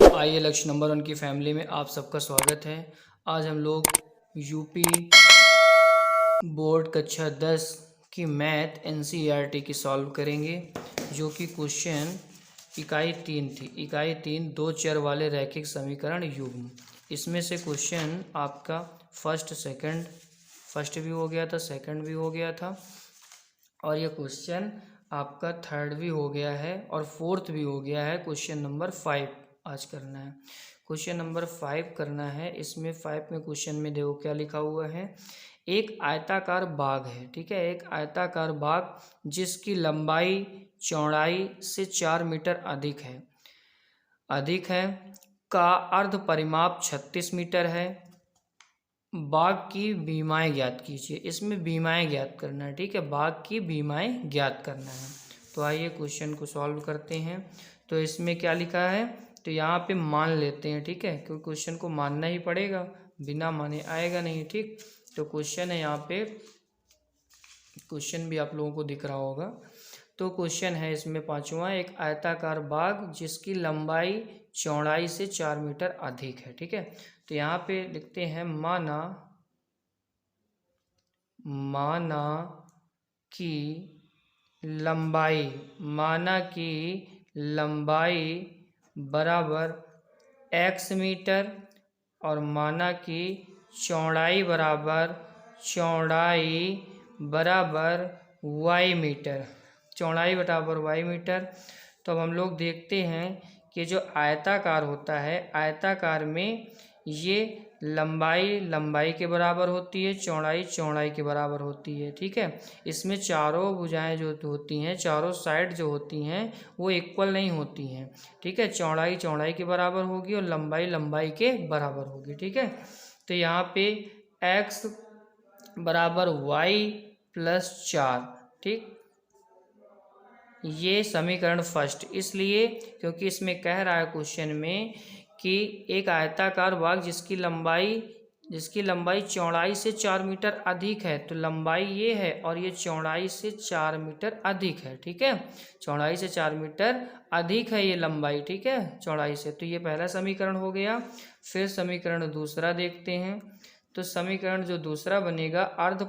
आइए लक्ष्य नंबर 1 की फैमिली में आप सबका स्वागत है। आज हम लोग यूपी बोर्ड कक्षा 10 की मैथ एनसीईआरटी की सॉल्व करेंगे, जो कि क्वेश्चन इकाई 3 थी। इकाई 3 दो चर वाले रैखिक समीकरण युग्म। इसमें से क्वेश्चन आपका फर्स्ट भी हो गया था, सेकंड भी हो गया था, और ये क्वेश्चन आपका थर्ड भी हो गया है और फोर्थ भी हो गया है। क्वेश्चन नंबर 5 आज करना है। क्वेश्चन नंबर 5 करना है। इसमें 5 में क्वेश्चन में देखो क्या लिखा हुआ है। एक आयताकार बाग है, ठीक है। एक आयताकार बाग जिसकी लंबाई चौड़ाई से 4 मीटर अधिक है का अर्ध परिमाप 36 मीटर है। बाग की भीमाएँ ज्ञात कीजिए। इसमें भीमाएँ ज्ञात करना है, ठीक है। बाग की भीमाएँ ज्ञात करना है। तो आइए क्वेश्चन को सॉल्व करते हैं। तो इसमें क्या लिखा है, तो यहाँ पे मान लेते हैं, ठीक है, क्योंकि क्वेश्चन को मानना ही पड़ेगा, बिना माने आएगा नहीं, ठीक। तो क्वेश्चन है, यहाँ पे क्वेश्चन भी आप लोगों को दिख रहा होगा। तो क्वेश्चन है इसमें पांचवा, एक आयताकार बाग जिसकी लंबाई चौड़ाई से 4 मीटर अधिक है, ठीक है। तो यहाँ पे लिखते हैं माना कि लंबाई बराबर x मीटर और माना कि चौड़ाई बराबर y मीटर। चौड़ाई बराबर y मीटर। तो अब हम लोग देखते हैं कि जो आयताकार होता है, आयताकार में ये लंबाई के बराबर होती है, चौड़ाई के बराबर होती है, ठीक है। इसमें चारों भुजाएं जो होती हैं, चारों साइड जो होती हैं वो इक्वल नहीं होती हैं, ठीक है। चौड़ाई के बराबर होगी और लंबाई के बराबर होगी, ठीक है। तो यहाँ पे x बराबर y प्लस 4, ठीक। ये समीकरण फर्स्ट इसलिए क्योंकि इसमें कह रहा है क्वेश्चन में कि एक आयताकार बाग जिसकी लंबाई चौड़ाई से 4 मीटर अधिक है। तो लंबाई ये है और ये चौड़ाई से 4 मीटर अधिक है, ठीक है। चौड़ाई से 4 मीटर अधिक है ये लंबाई, ठीक है, चौड़ाई से। तो ये पहला समीकरण हो गया। फिर समीकरण दूसरा देखते हैं। तो समीकरण जो दूसरा बनेगा, अर्ध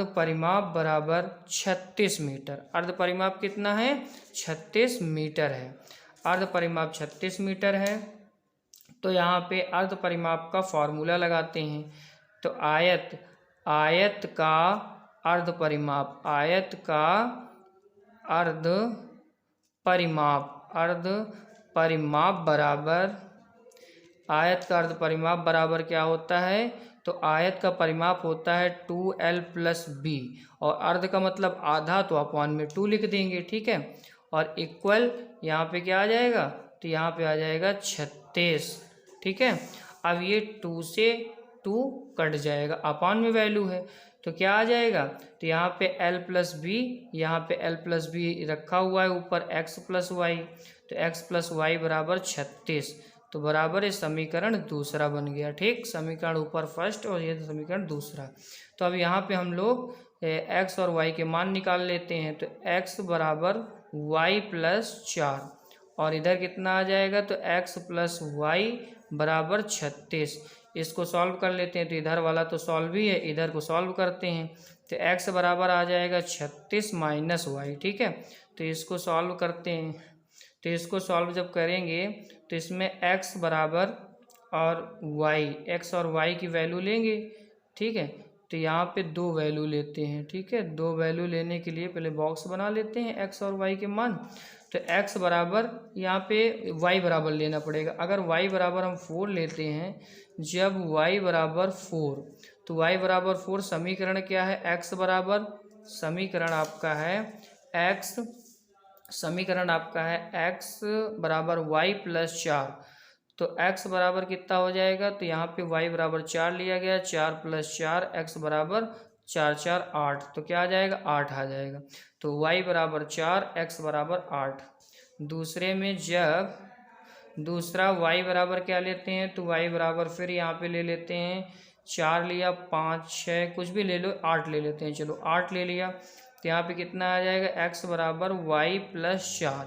परिमाप बराबर 36 मीटर। अर्ध परिमाप कितना है? 36 मीटर है। अर्ध परिमाप 36 मीटर है। तो यहाँ पे अर्ध परिमाप का फॉर्मूला लगाते हैं। तो आयत का अर्ध परिमाप बराबर, आयत का अर्ध परिमाप बराबर क्या होता है? तो आयत का परिमाप होता है 2l प्लस b, और अर्ध का मतलब आधा, तो अपॉन में 2 लिख देंगे, ठीक है। और इक्वल यहाँ पे क्या आ जाएगा? तो यहाँ पे आ जाएगा 36, ठीक है। अब ये 2 से 2 कट जाएगा, अपॉन में वैल्यू है, तो क्या आ जाएगा? तो यहाँ पे l प्लस बी, यहाँ पे l प्लस बी रखा हुआ है, ऊपर x प्लस वाई, तो x प्लस वाई बराबर 36। तो बराबर ये समीकरण दूसरा बन गया, ठीक। समीकरण ऊपर फर्स्ट और ये समीकरण दूसरा। तो अब यहाँ पे हम लोग x और y के मान निकाल लेते हैं। तो x बराबर y प्लस 4, और इधर कितना आ जाएगा? तो x प्लस वाई बराबर 36। इसको सॉल्व कर लेते हैं। तो इधर वाला तो सॉल्व ही है, इधर को सॉल्व करते हैं। तो x बराबर आ जाएगा 36 माइनस वाई, ठीक है। तो इसको सॉल्व करते हैं। तो इसको सॉल्व जब करेंगे तो इसमें x बराबर और x और y की वैल्यू लेंगे, ठीक है। तो यहाँ पे 2 वैल्यू लेते हैं, ठीक है। 2 वैल्यू लेने के लिए पहले बॉक्स बना लेते हैं x और y के मान। तो x बराबर, यहाँ पे y बराबर लेना पड़ेगा। अगर y बराबर हम 4 लेते हैं, जब y बराबर 4, तो y बराबर 4 समीकरण क्या है? x बराबर, समीकरण आपका है x बराबर y प्लस 4। तो x बराबर कितना हो जाएगा? तो यहाँ पे y बराबर 4 लिया गया, 4 प्लस 4, x बराबर 4 4 8, तो क्या आ जाएगा? 8 आ जाएगा। तो y बराबर 4, x बराबर 8। दूसरे में जब दूसरा y बराबर क्या लेते हैं? तो y बराबर फिर यहाँ पे ले लेते हैं, 4 लिया, 5 6 कुछ भी ले लो, 8 ले लेते हैं। चलो 8 ले लिया। तो यहाँ पे कितना आ जाएगा, x बराबर y प्लस 4।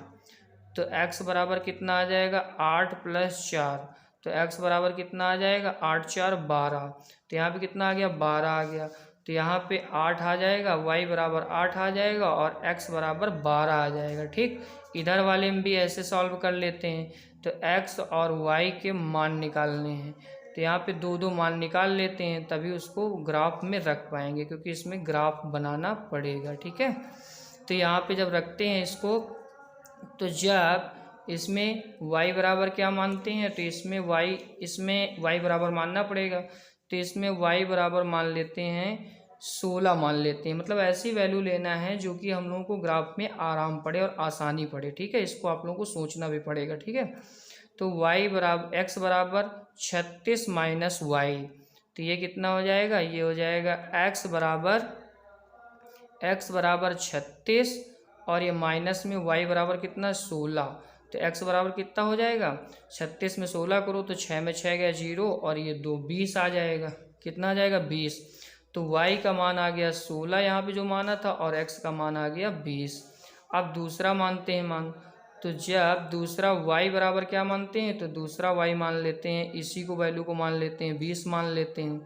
तो x बराबर कितना आ जाएगा, 8 प्लस 4। तो x बराबर कितना आ जाएगा, 8 4 12। तो यहाँ पे कितना आ गया, 12 आ गया। तो यहाँ पे 8 आ जाएगा, y बराबर 8 आ जाएगा और x बराबर 12 आ जाएगा। ठीक, इधर वाले में भी ऐसे सॉल्व कर लेते हैं। तो x और y के मान निकालने हैं, तो यहाँ पे दो दो मान निकाल लेते हैं, तभी उसको ग्राफ में रख पाएंगे, क्योंकि इसमें ग्राफ बनाना पड़ेगा। ठीक है, तो यहाँ पे जब रखते हैं इसको, तो जब इसमें y बराबर क्या मानते हैं, तो इसमें y बराबर मानना पड़ेगा। तो इसमें y बराबर मान लेते हैं 16 मान लेते हैं। मतलब ऐसी वैल्यू लेना है जो कि हम लोगों को ग्राफ में आराम पड़े और आसानी पड़े। ठीक है, इसको आप लोगों को सोचना भी पड़ेगा। ठीक है, तो x बराबर 36 माइनस वाई, तो ये कितना हो जाएगा, ये हो जाएगा x बराबर 36 और ये माइनस में y बराबर कितना, 16। तो x बराबर कितना हो जाएगा, 36 में 16 करो तो 6 में 6 गया 0 और ये 2 20 आ जाएगा। कितना आ जाएगा, 20। तो y का मान आ गया 16 यहाँ पे जो माना था, और x का मान आ गया 20। अब दूसरा मानते हैं मान, तो जब दूसरा y बराबर क्या मानते हैं, तो दूसरा y मान लेते हैं, इसी को वैल्यू को मान लेते हैं, 20 मान लेते हैं।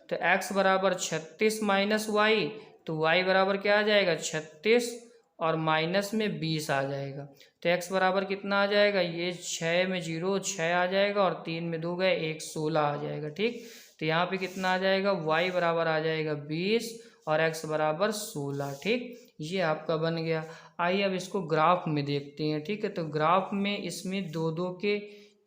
तो x बराबर 36 माइनस वाई, तो y बराबर क्या आ जाएगा, 36 और माइनस में 20 आ जाएगा। तो x बराबर कितना आ जाएगा, ये 6 में 0 6 आ जाएगा और 3 में 2 गए 1 16 आ जाएगा। ठीक, तो यहाँ पे कितना आ जाएगा, y बराबर आ जाएगा 20 और x बराबर 16। ठीक, ये आपका बन गया। आइए अब इसको ग्राफ में देखते हैं। ठीक है, तो ग्राफ में इसमें दो दो के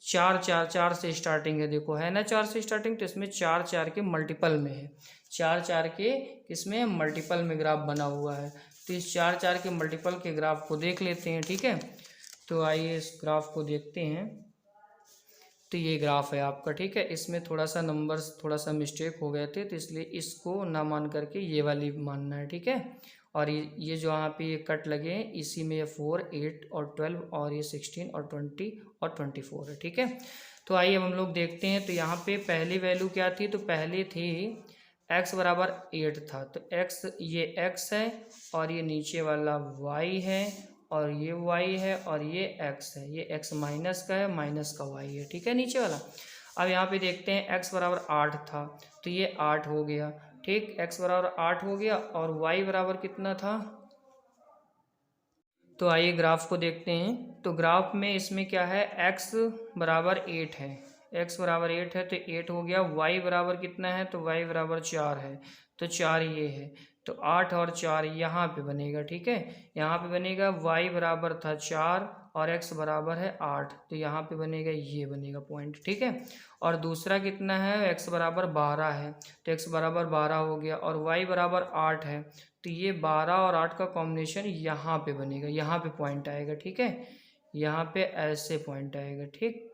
4 4 4 से स्टार्टिंग है, देखो है ना 4 से स्टार्टिंग, तो इसमें 4 4 के मल्टीपल में है, 4 4 के इसमें मल्टीपल में ग्राफ बना हुआ है। तो इस 4 4 के मल्टीपल के ग्राफ को देख लेते हैं। ठीक है, तो आइए इस ग्राफ को देखते हैं। तो ये ग्राफ है आपका। ठीक है, इसमें थोड़ा सा नंबर्स थोड़ा सा मिस्टेक हो गए थे, तो इसलिए इसको ना मान करके ये वाली मानना है। ठीक है, और ये जो यहाँ पे ये कट लगे हैं, इसी में ये 4 8 और 12 और ये 16 और 20 और 24 है। ठीक है, तो आइए अब हम लोग देखते हैं। तो यहाँ पे पहली वैल्यू क्या थी, तो पहले थी x बराबर 8 था, तो ये x है और ये नीचे वाला y है और ये y है और ये x है, ये x माइनस का है, माइनस का y है। ठीक है, नीचे वाला। अब यहाँ पे देखते हैं x बराबर 8 था, तो ये 8 हो गया। ठीक, x बराबर 8 हो गया और y बराबर कितना था, तो आइए ग्राफ को देखते हैं। तो ग्राफ में इसमें क्या है, x बराबर 8 है, x बराबर 8 है तो 8 हो गया। y बराबर कितना है, तो y बराबर 4 है, तो 4 ये है, तो 8 और 4 यहाँ पे बनेगा। ठीक है, यहाँ पे बनेगा y बराबर था 4 और x बराबर है 8, तो यहाँ पे बनेगा, ये बनेगा पॉइंट। ठीक है, और दूसरा कितना है, x बराबर 12 है, तो x बराबर 12 हो गया और y बराबर 8 है, तो ये 12 और 8 का कॉम्बिनेशन यहाँ पे बनेगा, यहाँ पे पॉइंट आएगा। ठीक है, यहाँ पे ऐसे पॉइंट आएगा। ठीक,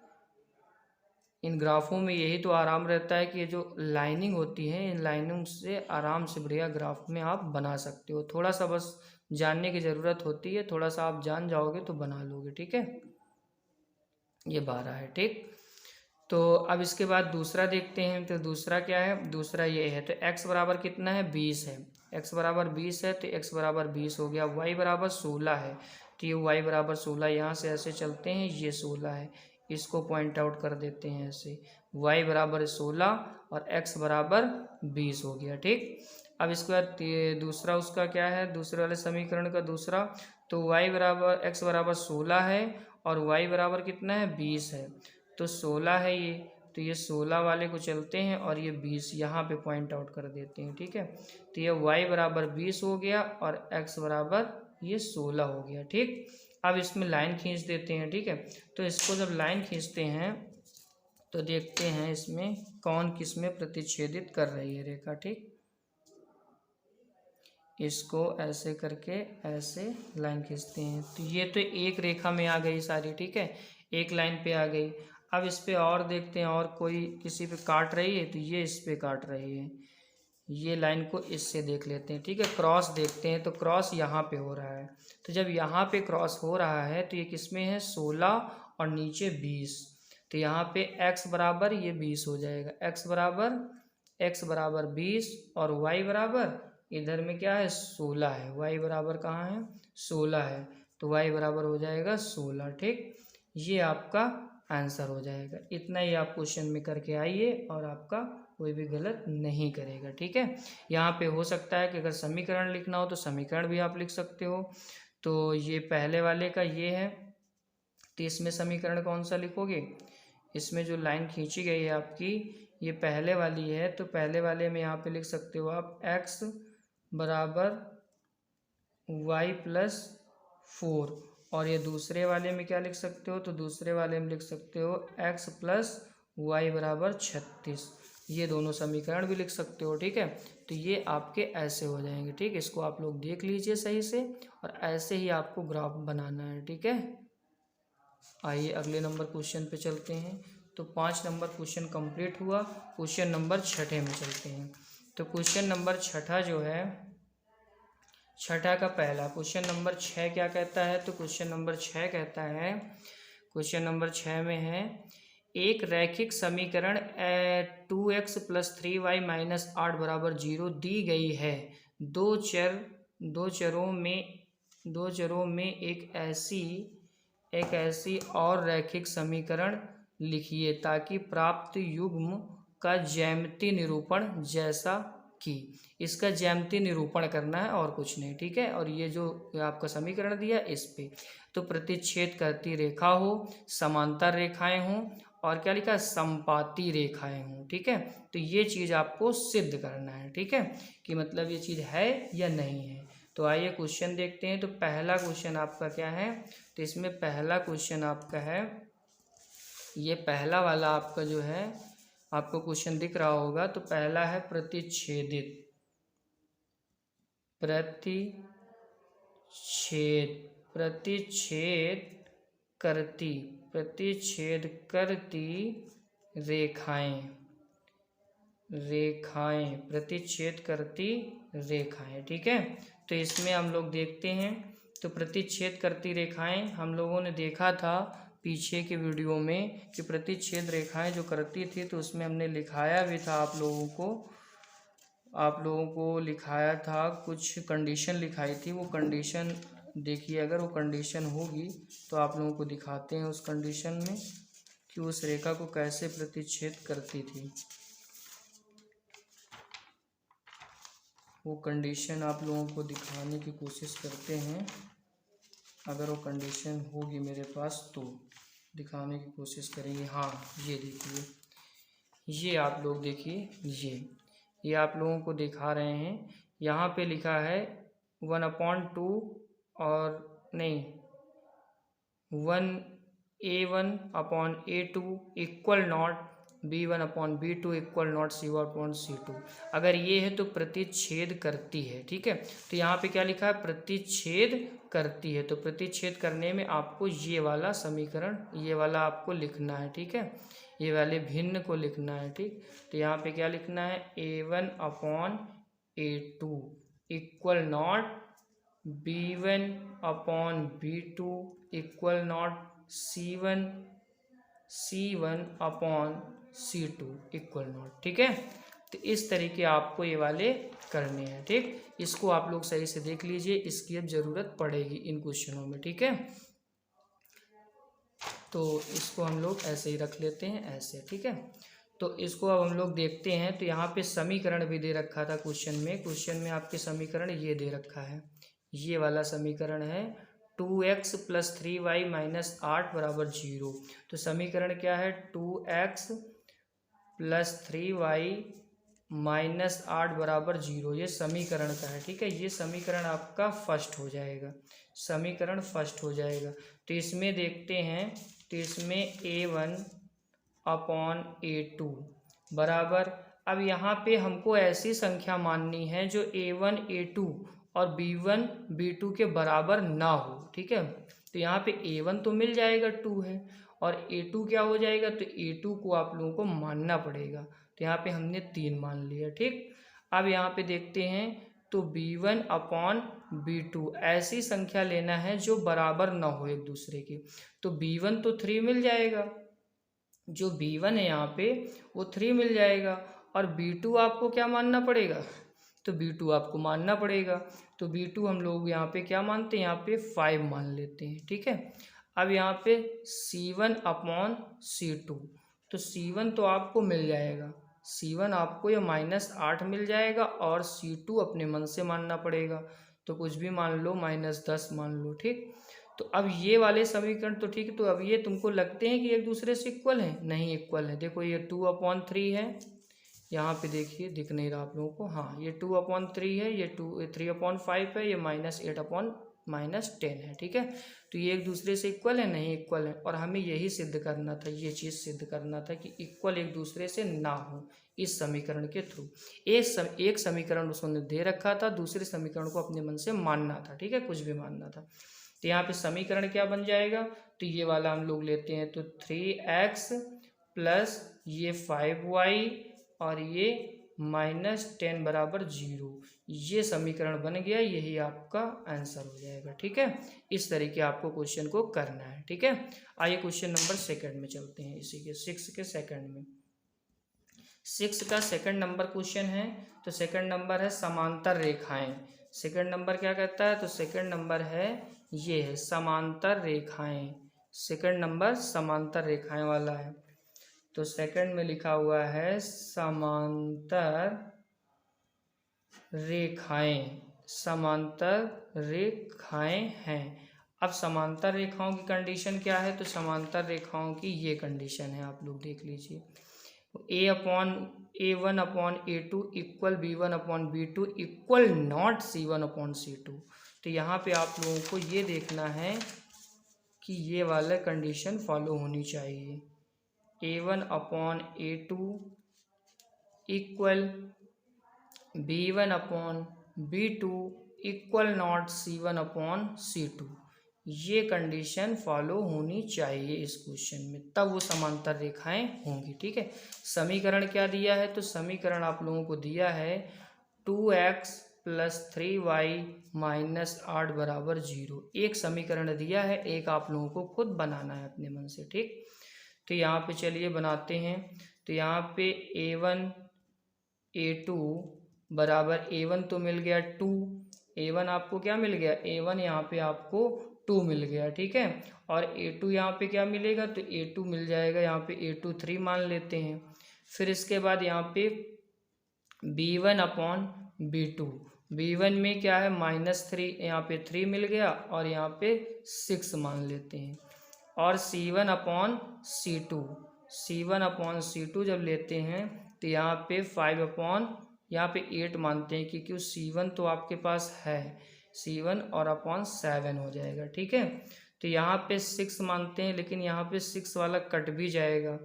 इन ग्राफों में यही तो आराम रहता है कि ये जो लाइनिंग होती है, इन लाइनिंग से आराम से बढ़िया ग्राफ में आप बना सकते हो। थोड़ा सा बस जानने की ज़रूरत होती है, थोड़ा सा आप जान जाओगे तो बना लोगे। ठीक है, ये 12 है। ठीक, तो अब इसके बाद दूसरा देखते हैं। तो दूसरा क्या है, दूसरा ये है, तो x बराबर कितना है, 20 है, x बराबर 20 है, तो x बराबर 20 हो गया। y बराबर 16 है, तो ये y बराबर 16, यहाँ से ऐसे चलते हैं, ये 16 है, इसको पॉइंट आउट कर देते हैं ऐसे, y बराबर 16 और x बराबर 20 हो गया। ठीक, अब इसके बाद दूसरा उसका क्या है, दूसरे वाले समीकरण का दूसरा, तो x बराबर 16 है और y बराबर कितना है, 20 है, तो 16 है ये, तो ये 16 वाले को चलते हैं और ये 20 यहाँ पे पॉइंट आउट कर देते हैं। ठीक है, तो ये y बराबर 20 हो गया और x बराबर ये 16 हो गया। ठीक, अब इसमें लाइन खींच देते हैं। ठीक है, तो इसको जब लाइन खींचते हैं तो देखते हैं इसमें कौन किस में प्रतिच्छेदित कर रही है रेखा। ठीक, इसको ऐसे करके ऐसे लाइन खींचते हैं, तो ये तो एक रेखा में आ गई सारी। ठीक है, एक लाइन पे आ गई। अब इस पे और देखते हैं, और कोई किसी पे काट रही है, तो ये इस पे काट रही है, ये लाइन को इससे देख लेते हैं। ठीक है, क्रॉस देखते हैं, तो क्रॉस यहाँ पे हो रहा है, तो जब यहाँ पे क्रॉस हो रहा है तो ये किस में है, 16 और नीचे 20, तो यहाँ पे x बराबर ये 20 हो जाएगा, x बराबर 20 और y बराबर इधर में क्या है 16 है, y बराबर कहाँ है 16 है, तो y बराबर हो जाएगा 16। ठीक, ये आपका आंसर हो जाएगा। इतना ही आप क्वेश्चन में करके आइए और आपका कोई भी गलत नहीं करेगा। ठीक है, यहाँ पे हो सकता है कि अगर समीकरण लिखना हो तो समीकरण भी आप लिख सकते हो। तो ये पहले वाले का ये है, तो इसमें समीकरण कौन सा लिखोगे, इसमें जो लाइन खींची गई है आपकी ये पहले वाली है, तो पहले वाले में यहाँ पे लिख सकते हो आप x बराबर y प्लस 4, और ये दूसरे वाले में क्या लिख सकते हो, तो दूसरे वाले में लिख सकते हो x प्लस वाई बराबर 36। ये दोनों समीकरण भी लिख सकते हो। ठीक है, तो ये आपके ऐसे हो जाएंगे। ठीक, इसको आप लोग देख लीजिए सही से, और ऐसे ही आपको ग्राफ बनाना है। ठीक है, आइए अगले नंबर क्वेश्चन पे चलते हैं। तो 5 नंबर क्वेश्चन कंप्लीट हुआ। क्वेश्चन नंबर 6 में चलते हैं। तो क्वेश्चन नंबर 6 जो है, 6 का पहला क्वेश्चन नंबर 6 क्या कहता है, तो क्वेश्चन नंबर 6 कहता है, क्वेश्चन नंबर 6 में है एक रैखिक समीकरण 2x प्लस 3y माइनस 8 बराबर 0 दी गई है। दो चरों में एक ऐसी और रैखिक समीकरण लिखिए ताकि प्राप्त युग्म का ज्यामितीय निरूपण जैसा कि, इसका ज्यामितीय निरूपण करना है और कुछ नहीं। ठीक है, और ये जो आपका समीकरण दिया इस पे तो प्रतिच्छेद करती रेखा हो, समांतर रेखाएं हों, और क्या लिखा है समपाती रेखाएं हों। ठीक है, तो ये चीज़ आपको सिद्ध करना है। ठीक है, कि मतलब ये चीज़ है या नहीं है। तो आइए क्वेश्चन देखते हैं। तो पहला क्वेश्चन आपका क्या है, तो इसमें पहला क्वेश्चन आपका है, ये पहला वाला आपका जो है आपको क्वेश्चन दिख रहा होगा, तो पहला है प्रतिच्छेद करती रेखाएं। ठीक है, तो इसमें हम लोग देखते हैं। तो प्रतिच्छेद करती रेखाएं हम लोगों ने देखा था पीछे के वीडियो में कि प्रतिच्छेद रेखाएं जो करती थी, तो उसमें हमने लिखाया भी था आप लोगों को लिखाया था, कुछ कंडीशन लिखाई थी। वो कंडीशन देखिए, अगर वो कंडीशन होगी तो आप लोगों को दिखाते हैं उस कंडीशन में कि उस रेखा को कैसे प्रतिच्छेद करती थी। वो कंडीशन आप लोगों को दिखाने की कोशिश करते हैं, अगर वो कंडीशन होगी मेरे पास तो दिखाने की कोशिश करेंगे। हाँ, ये देखिए, ये आप लोग देखिए, ये आप लोगों को दिखा रहे हैं। यहाँ पे लिखा है 1/2 और नहीं 1a1/a2 equal not b1/b2 equal not c1/c2। अगर ये है तो प्रतिच्छेद करती है। ठीक है, तो यहाँ पे क्या लिखा है प्रतिच्छेद करती है, तो प्रतिच्छेद करने में आपको ये वाला समीकरण, ये वाला आपको लिखना है। ठीक है, ये वाले भिन्न को लिखना है। ठीक, तो यहाँ पे क्या लिखना है a1/a2 equal not b1/b2 equal not c1/c2 equal not. ठीक है, तो इस तरीके आपको ये वाले करने हैं। ठीक, इसको आप लोग सही से देख लीजिए, इसकी अब ज़रूरत पड़ेगी इन क्वेश्चनों में। ठीक है, तो इसको हम लोग ऐसे ही रख लेते हैं, ऐसे। ठीक है, तो इसको अब हम लोग देखते हैं। तो यहाँ पे समीकरण भी दे रखा था क्वेश्चन में आपके समीकरण ये दे रखा है, ये वाला समीकरण है 2x प्लस 3y माइनस 8 बराबर 0। तो समीकरण क्या है 2x प्लस 3y माइनस 8 बराबर 0, ये समीकरण का है। ठीक है, ये समीकरण आपका फर्स्ट हो जाएगा, समीकरण फर्स्ट हो जाएगा। तो इसमें देखते हैं, तो इसमें a1/a2 बराबर, अब यहाँ पे हमको ऐसी संख्या माननी है जो a1 a2 और b1 b2 के बराबर ना हो। ठीक है, तो यहाँ पे a1 तो मिल जाएगा 2 है, और a2 क्या हो जाएगा, तो a2 को आप लोगों को मानना पड़ेगा। तो यहाँ पे हमने 3 मान लिया। ठीक, अब यहाँ पे देखते हैं, तो b1/b2 ऐसी संख्या लेना है जो बराबर ना हो एक दूसरे के। तो b1 तो 3 मिल जाएगा, जो b1 है यहाँ पे वो 3 मिल जाएगा, और b2 आपको क्या मानना पड़ेगा, तो B2 आपको मानना पड़ेगा। तो B2 हम लोग यहाँ पे क्या मानते हैं, यहाँ पे 5 मान लेते हैं, ठीक है। अब यहाँ पे C1/C2, तो C1 तो आपको मिल जाएगा, C1 आपको ये -8 मिल जाएगा और C2 अपने मन से मानना पड़ेगा, तो कुछ भी मान लो, -10 मान लो, ठीक। तो अब ये वाले समीकरण तो ठीक है, तो अब ये तुमको लगते हैं कि एक दूसरे से इक्वल है? नहीं इक्वल है। देखो ये 2/3 है, यहाँ पे देखिए दिख नहीं रहा आप लोगों को, हाँ ये 2/3 है, ये 3/5 है, ये -8/10 है, ठीक है। तो ये एक दूसरे से इक्वल है? नहीं इक्वल है। और हमें यही सिद्ध करना था, ये चीज़ सिद्ध करना था कि इक्वल एक दूसरे से ना हो इस समीकरण के थ्रू। एक समीकरण उसने दे रखा था, दूसरे समीकरण को अपने मन से मानना था, ठीक है, कुछ भी मानना था। तो यहाँ पे समीकरण क्या बन जाएगा, तो ये वाला हम लोग लेते हैं, तो 3x प्लस ये 5y और ये -10 बराबर 0, ये समीकरण बन गया, यही आपका आंसर हो जाएगा, ठीक है। इस तरीके आपको क्वेश्चन को करना है, ठीक है। आइए क्वेश्चन नंबर 2 में चलते हैं, इसी के 6 के सेकंड में। 6 का सेकंड नंबर क्वेश्चन है, तो सेकंड नंबर है समांतर रेखाएं। सेकंड नंबर क्या कहता है, तो सेकंड नंबर है ये है समांतर रेखाएं। सेकंड नंबर समांतर रेखाएं वाला है। तो सेकंड में लिखा हुआ है समांतर रेखाएं, समांतर रेखाएं हैं। अब समांतर रेखाओं की कंडीशन क्या है, तो समांतर रेखाओं की ये कंडीशन है, आप लोग देख लीजिए, A1/A2 equal B1/B2 equal not C1/C2। तो यहाँ पे आप लोगों को ये देखना है कि ये वाला कंडीशन फॉलो होनी चाहिए। A1/A2 equal B1/B2 equal not C1/C2, ये कंडीशन फॉलो होनी चाहिए इस क्वेश्चन में, तब वो समांतर रेखाएं होंगी, ठीक है। समीकरण क्या दिया है, तो समीकरण आप लोगों को दिया है 2x + 3y - 8 बराबर 0। एक समीकरण दिया है, एक आप लोगों को खुद बनाना है अपने मन से, ठीक। तो यहाँ पे चलिए बनाते हैं। तो यहाँ पे A1/A2 बराबर, A1 तो मिल गया 2, A1 आपको क्या मिल गया, A1 यहाँ पे आपको 2 मिल गया, ठीक है। और A2 यहाँ पे क्या मिलेगा, तो A2 मिल जाएगा, यहाँ पे A2 3 मान लेते हैं। फिर इसके बाद यहाँ पे B1/B2, B1 में क्या है -3, यहाँ पे 3 मिल गया और यहाँ पे 6 मान लेते हैं। और C1/C2, C1/C2 जब लेते हैं तो यहाँ पे 5 यहाँ पे 8 मानते हैं, क्योंकि C1 तो आपके पास है, C1 और /7 हो जाएगा, ठीक है। तो यहाँ पे 6 मानते हैं, लेकिन यहाँ पे 6 वाला कट भी जाएगा,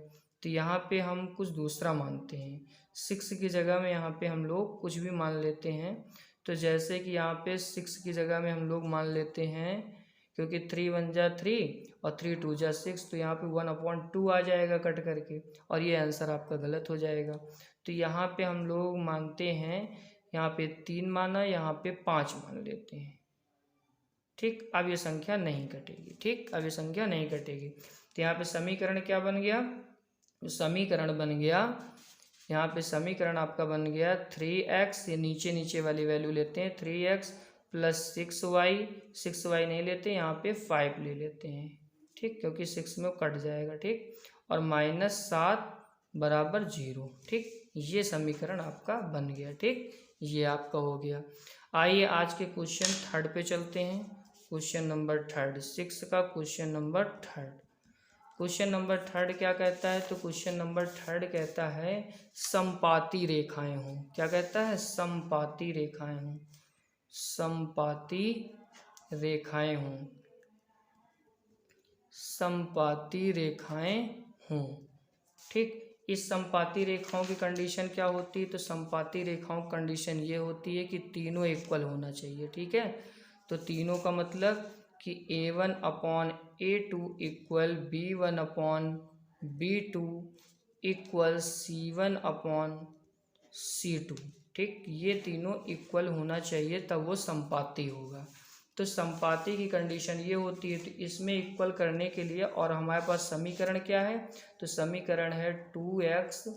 तो यहाँ पे हम कुछ दूसरा मानते हैं। 6 की जगह में यहाँ पे हम लोग कुछ भी मान लेते हैं। तो जैसे कि यहाँ पे 6 की जगह में हम लोग मान लेते हैं, क्योंकि 3 × 1 = 3 और 3 × 2 = 6, तो यहाँ पे 1/2 आ जाएगा कट करके, और ये आंसर आपका गलत हो जाएगा। तो यहाँ पे हम लोग मानते हैं, यहाँ पे 3 माना, यहाँ पे 5 मान लेते हैं, ठीक। अब ये संख्या नहीं कटेगी, ठीक, अब ये संख्या नहीं कटेगी। तो यहाँ पे समीकरण क्या बन गया, समीकरण बन गया, यहाँ पे समीकरण आपका बन गया 3x, ये नीचे वाली वैल्यू लेते हैं, 3x + 6y नहीं लेते, यहाँ पे 5 ले लेते हैं, ठीक, क्योंकि 6 में कट जाएगा, ठीक। और -7 बराबर 0, ठीक। ये समीकरण आपका बन गया, ठीक, ये आपका हो गया। आइए आज के क्वेश्चन 3 पे चलते हैं। क्वेश्चन नंबर 3, 6 का क्वेश्चन नंबर 3। क्वेश्चन नंबर 3 क्या कहता है, तो क्वेश्चन नंबर 3 कहता है समपाती रेखाएं हों। क्या कहता है, समपाती रेखाएं हों, समपाती रेखाएं हों, समपाती रेखाएं हों, ठीक। इस समपाती रेखाओं की कंडीशन क्या होती है, तो समपाती रेखाओं की कंडीशन ये होती है कि तीनों इक्वल होना चाहिए, ठीक है। तो तीनों का मतलब कि A1/A2 equal B1/B2 equal C1/C2, ठीक। ये तीनों इक्वल होना चाहिए, तब वो समपाती होगा। तो समपाती की कंडीशन ये होती है, तो इसमें इक्वल करने के लिए, और हमारे पास समीकरण क्या है, तो समीकरण है 2x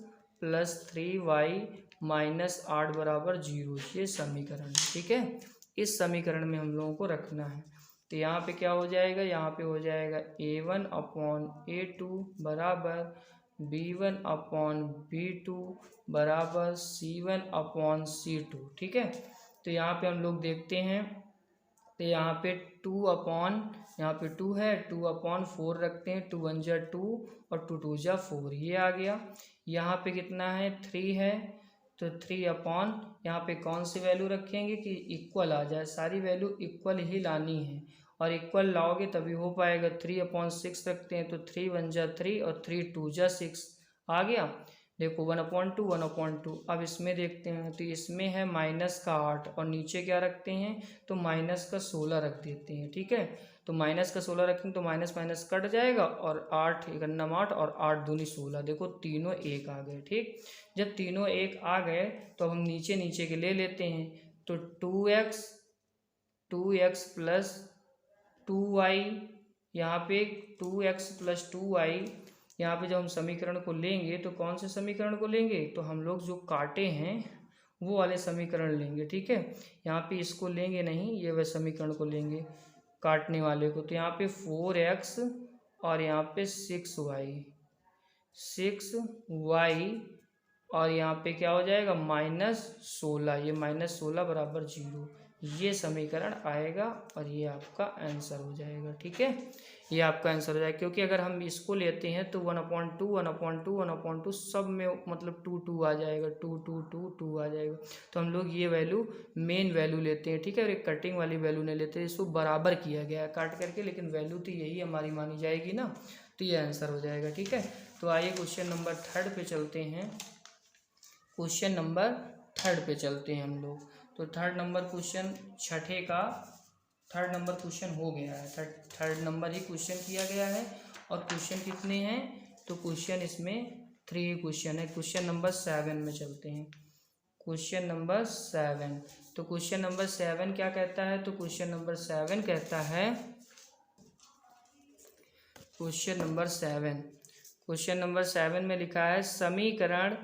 + 3y -8 बराबर 0, ये समीकरण है। ठीक है, इस समीकरण में हम लोगों को रखना है। तो यहाँ पे क्या हो जाएगा, यहाँ पे हो जाएगा A1/A2 बराबर B1/B2 बराबर C1/C2। ठीक है, तो यहाँ पे हम लोग देखते हैं, तो यहाँ पे 2 है, 2/4 रखते हैं, 2 1 जा 2 और 2 2 जा 4, ये आ गया। यहाँ पे कितना है, 3 है, तो 3/, यहाँ पे कौन सी वैल्यू रखेंगे कि इक्वल आ जाए, सारी वैल्यू इक्वल ही लानी है, और इक्वल लाओगे तभी हो पाएगा। 3/6 रखते हैं, तो 3 1 जा 3 और 3 2 जा 6 आ गया। देखो 1/2 1/2। अब इसमें देखते हैं, तो इसमें है -8 और नीचे क्या रखते हैं, तो -16 रख देते हैं। ठीक है, तो -16 रखेंगे तो माइनस माइनस कट जाएगा, और 8 1 8 और 8 दूनी 16, देखो तीनों एक आ गए। ठीक, जब तीनों एक आ गए तो हम नीचे नीचे के ले लेते हैं, तो 2x प्लस 2y, यहाँ पे 2x प्लस 2y, यहाँ पे जब हम समीकरण को लेंगे तो कौन से समीकरण को लेंगे, तो हम लोग जो काटे हैं वो वाले समीकरण लेंगे। ठीक है, यहाँ पे इसको लेंगे नहीं, ये वह समीकरण को लेंगे काटने वाले को। तो यहाँ पे 4x और यहाँ पे 6y और यहाँ पे क्या हो जाएगा, -16, ये -16 बराबर 0, ये समीकरण आएगा और ये आपका आंसर हो जाएगा। ठीक है, ये आपका आंसर हो जाएगा, क्योंकि अगर हम इसको लेते हैं तो 1/2 1/2 1/2 सब में मतलब 2 2 आ जाएगा, 2 2 2 2 आ जाएगा। तो हम लोग ये वैल्यू मेन वैल्यू लेते हैं। ठीक है, और एक कटिंग वाली वैल्यू नहीं लेते, इसको बराबर किया गया है काट करके, लेकिन वैल्यू तो यही हमारी मानी जाएगी ना, तो ये आंसर हो जाएगा। ठीक है, तो आइए क्वेश्चन नंबर 3 पे चलते हैं। क्वेश्चन नंबर 3 पे चलते हैं हम लोग। तो 3 नंबर क्वेश्चन, छठे का 3 नंबर क्वेश्चन हो गया है, 3 नंबर ही क्वेश्चन किया गया है। और क्वेश्चन कितने हैं, तो क्वेश्चन इसमें 3 क्वेश्चन है। क्वेश्चन नंबर 7 में चलते हैं। क्वेश्चन नंबर 7, तो क्वेश्चन नंबर 7 क्या कहता है, तो क्वेश्चन नंबर 7 कहता है, क्वेश्चन नंबर 7 में लिखा है समीकरण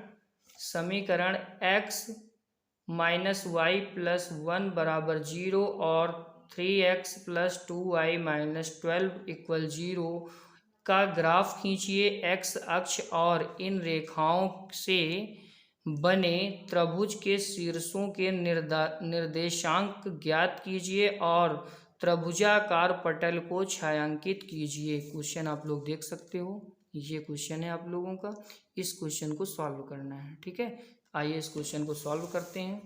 x - y + 1 बराबर 0 और 3x + 2y - 12 = 0 का ग्राफ खींचिए। x अक्ष और इन रेखाओं से बने त्रिभुज के शीर्षों के निर्देशांक ज्ञात कीजिए और त्रिभुजाकार पटल को छायांकित कीजिए। क्वेश्चन आप लोग देख सकते हो, ये क्वेश्चन है आप लोगों का, इस क्वेश्चन को सॉल्व करना है। ठीक है, आइए इस क्वेश्चन को सॉल्व करते हैं।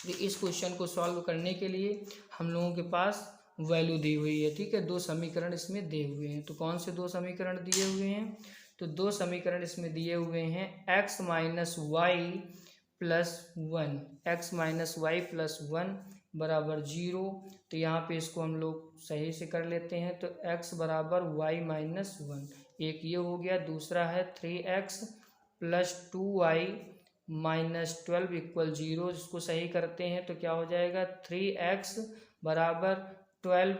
तो इस क्वेश्चन को सॉल्व करने के लिए हम लोगों के पास वैल्यू दी हुई है। ठीक है, 2 समीकरण इसमें दिए हुए हैं। तो कौन से 2 समीकरण दिए हुए हैं, तो 2 समीकरण इसमें दिए हुए हैं, x - y + 1 बराबर 0। तो यहाँ पे इसको हम लोग सही से कर लेते हैं। तो x बराबर y - 1, एक ये हो गया। दूसरा है 3x + 2y - 12 = 0, जिसको सही करते हैं तो क्या हो जाएगा, 3x बराबर 12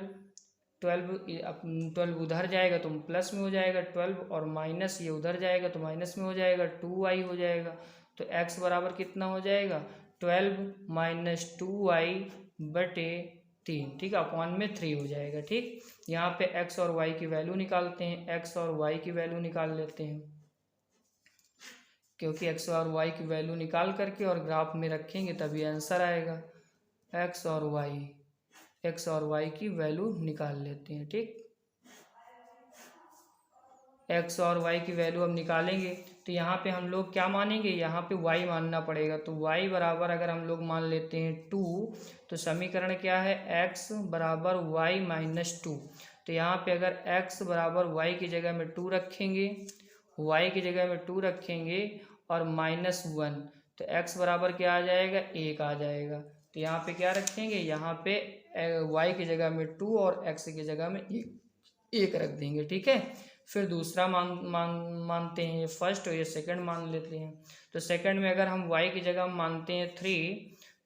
उधर जाएगा तो प्लस में हो जाएगा 12, और माइनस ये उधर जाएगा तो माइनस में हो जाएगा, 2y हो जाएगा। तो x बराबर कितना हो जाएगा, 12 - 2y/3। ठीक है, अपॉन में 3 हो जाएगा। ठीक, यहाँ पे x और y की वैल्यू निकालते हैं, x और y की वैल्यू निकाल लेते हैं, क्योंकि x और y की वैल्यू निकाल करके और ग्राफ में रखेंगे तभी आंसर आएगा। x और y की वैल्यू निकाल लेते हैं। ठीक, x और y की वैल्यू अब निकालेंगे तो यहाँ पे हम लोग क्या मानेंगे, यहाँ पे y मानना पड़ेगा। तो y बराबर अगर हम लोग मान लेते हैं 2, तो समीकरण क्या है, x बराबर y - 2। तो यहाँ पे अगर x बराबर y की जगह में 2 रखेंगे, y की जगह में 2 रखेंगे और -1, तो x बराबर क्या आ जाएगा, 1 आ जाएगा। तो यहाँ पे क्या रखेंगे, यहाँ पे y की जगह में 2 और x की जगह में 1 रख देंगे। ठीक है, फिर दूसरा मानते हैं, ये फर्स्ट और ये सेकंड मान लेते हैं। तो सेकंड में अगर हम y की जगह मानते हैं 3,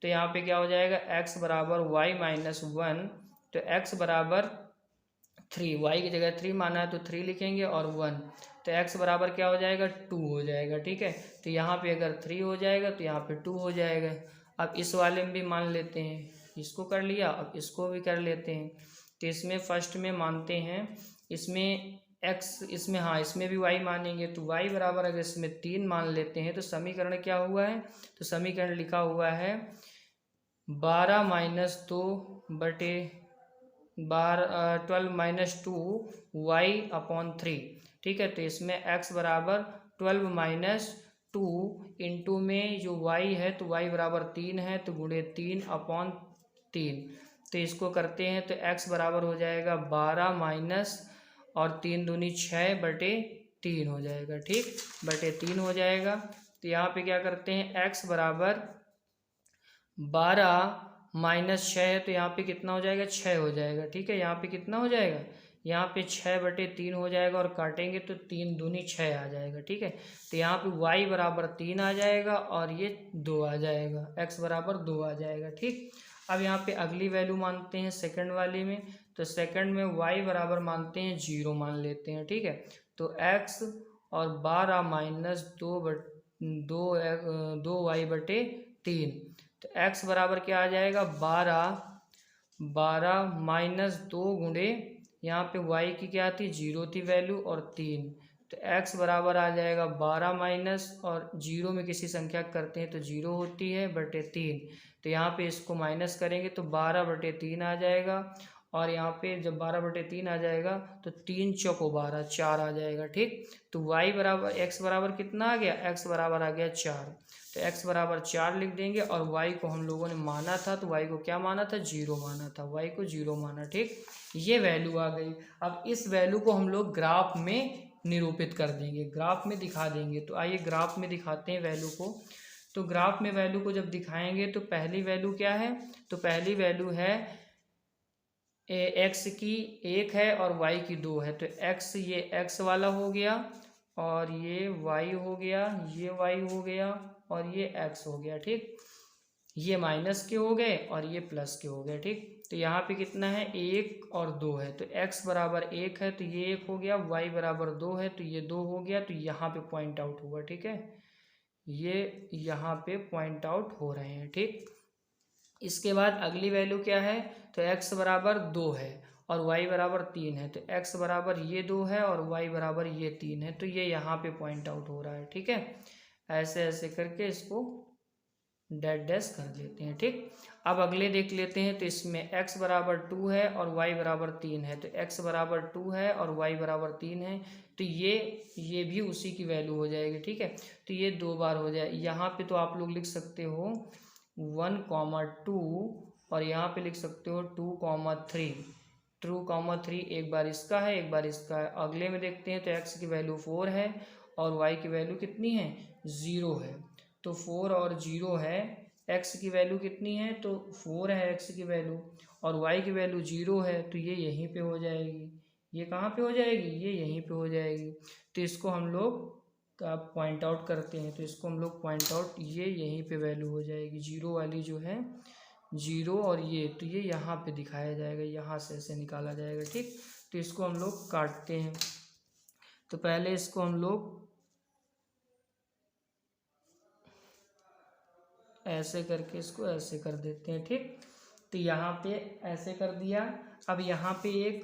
तो यहाँ पे क्या हो जाएगा, x बराबर y - 1, तो x बराबर 3, वाई की जगह 3 माना है तो 3 लिखेंगे और 1, तो x बराबर क्या हो जाएगा 2 हो जाएगा। ठीक है, तो यहाँ पे अगर 3 हो जाएगा तो यहाँ पे 2 हो जाएगा। अब इस वाले में भी मान लेते हैं, इसको कर लिया, अब इसको भी कर लेते हैं। तो इसमें फर्स्ट में मानते हैं, इसमें x, इसमें हाँ इसमें भी y मानेंगे, तो y बराबर अगर इसमें 3 मान लेते हैं तो समीकरण क्या हुआ है, तो समीकरण लिखा हुआ है 12 माइनस 2 बटे 12 - 2 y/3। ठीक है, तो इसमें x बराबर 12 माइनस 2 इंटू में जो y है तो y बराबर 3 है तो गुणे 3/3। तो इसको करते हैं तो x बराबर हो जाएगा 12 माइनस और 3 दूनी 6 बटे 3 हो जाएगा। ठीक, बटे 3 हो जाएगा। तो यहाँ पे क्या करते हैं, x बराबर 12 माइनस 6 है तो यहाँ पे कितना हो जाएगा 6 हो जाएगा। ठीक है, यहाँ पे कितना हो जाएगा, यहाँ पे 6/3 हो जाएगा और काटेंगे तो 3 दूनी 6 आ जाएगा। ठीक है, तो यहाँ पे y बराबर 3 आ जाएगा और ये 2 आ जाएगा, x बराबर 2 आ जाएगा। ठीक, अब यहाँ पे अगली वैल्यू मानते हैं सेकंड वाले में, तो सेकंड में y बराबर मानते हैं 0 मान लेते हैं। ठीक है, तो x और 12 माइनस 2y/3, तो x बराबर क्या आ जाएगा 12 माइनस 2 गुणे, यहाँ पे y की क्या थी 0 थी वैल्यू और 3, तो x बराबर आ जाएगा 12 माइनस और 0 में किसी संख्या करते हैं तो 0 होती है बटे 3, तो यहाँ पे इसको माइनस करेंगे तो 12/3 आ जाएगा और यहाँ पे जब 12/3 आ जाएगा तो 3 चौको 12 4 आ जाएगा। ठीक, तो y बराबर x बराबर कितना आ गया, x बराबर आ गया 4, तो x बराबर 4 लिख देंगे और y को हम लोगों ने माना था तो y को क्या माना था 0 माना था, y को 0 माना। ठीक, ये वैल्यू आ गई। अब इस वैल्यू को हम लोग ग्राफ में निरूपित कर देंगे, ग्राफ में दिखा देंगे। तो आइए ग्राफ में दिखाते हैं वैल्यू को। तो ग्राफ में वैल्यू को जब दिखाएंगे तो पहली वैल्यू क्या है, तो पहली वैल्यू है x की 1 है और y की 2 है, तो x ये x वाला हो गया और ये y हो गया, ये y हो गया और ये x हो गया। ठीक, ये माइनस के हो गए और ये प्लस के हो गए। ठीक, तो यहाँ पे कितना है 1 और 2 है, तो x बराबर 1 है तो ये 1 हो गया, y बराबर 2 है तो ये 2 हो गया, तो यहाँ पे पॉइंट आउट हुआ। ठीक है, ये यहाँ पे पॉइंट आउट हो रहे हैं। ठीक, इसके बाद अगली वैल्यू क्या है, तो x बराबर 2 है और y बराबर 3 है, तो x बराबर ये 2 है और y बराबर ये 3 है, तो ये यहाँ पे पॉइंट आउट हो रहा है। ठीक है, ऐसे ऐसे करके इसको डैश डैश कर देते हैं। ठीक, अब अगले देख लेते हैं, तो इसमें x बराबर 2 है और y बराबर 3 है, तो x बराबर 2 है और y बराबर 3 है, तो ये भी उसी की वैल्यू हो जाएगी। ठीक है, तो ये 2 बार हो जाए। यहाँ पे तो आप लोग लिख सकते हो 1,2 और यहाँ पे लिख सकते हो 2,3, 2,3 एक बार इसका है एक बार इसका है। अगले में देखते हैं तो x की वैल्यू 4 है और y की वैल्यू कितनी है 0 है, तो 4 और 0 है, x की वैल्यू कितनी है तो 4 है x की वैल्यू और y की वैल्यू 0 है, तो ये यहीं पे हो जाएगी। ये कहाँ पे हो जाएगी, ये यहीं पे हो जाएगी। तो इसको हम लोग का पॉइंट आउट करते हैं, तो इसको हम लोग पॉइंट आउट, ये यहीं पे वैल्यू हो जाएगी 0 वाली जो है 0 और ये, तो ये यहाँ पे दिखाया जाएगा, यहाँ से ऐसे निकाला जाएगा। ठीक, तो इसको हम लोग काटते हैं, तो पहले इसको हम लोग ऐसे करके इसको ऐसे कर देते हैं। ठीक, तो यहाँ पे ऐसे कर दिया। अब यहाँ पे एक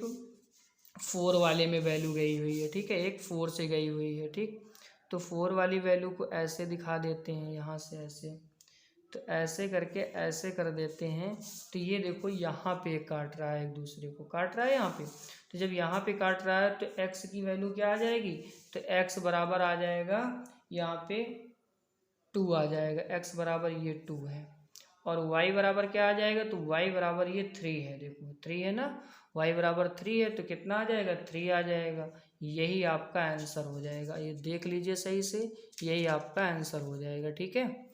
4 वाले में वैल्यू गई हुई है। ठीक है, एक 4 से गई हुई है। ठीक, तो 4 वाली वैल्यू को ऐसे दिखा देते हैं, यहाँ से ऐसे, तो ऐसे करके ऐसे कर देते हैं। तो ये देखो यहाँ पे काट रहा है, एक दूसरे को काट रहा है यहाँ पे। तो जब यहाँ पे काट रहा है तो x की वैल्यू क्या आ जाएगी, तो x बराबर आ जाएगा यहाँ पे 2 आ जाएगा, x बराबर ये 2 है और y बराबर क्या आ जाएगा, तो y बराबर ये 3 है। देखो 3 है ना, y बराबर 3 है तो कितना आ जाएगा 3 आ जाएगा। यही आपका आंसर हो जाएगा, ये देख लीजिए सही से, यही आपका आंसर हो जाएगा। ठीक है,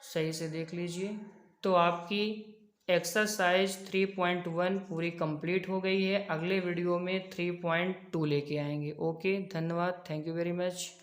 सही से देख लीजिए। तो आपकी एक्सरसाइज 3.1 पूरी कंप्लीट हो गई है। अगले वीडियो में 3.2 लेके आएंगे। ओके, धन्यवाद, थैंक यू वेरी मच।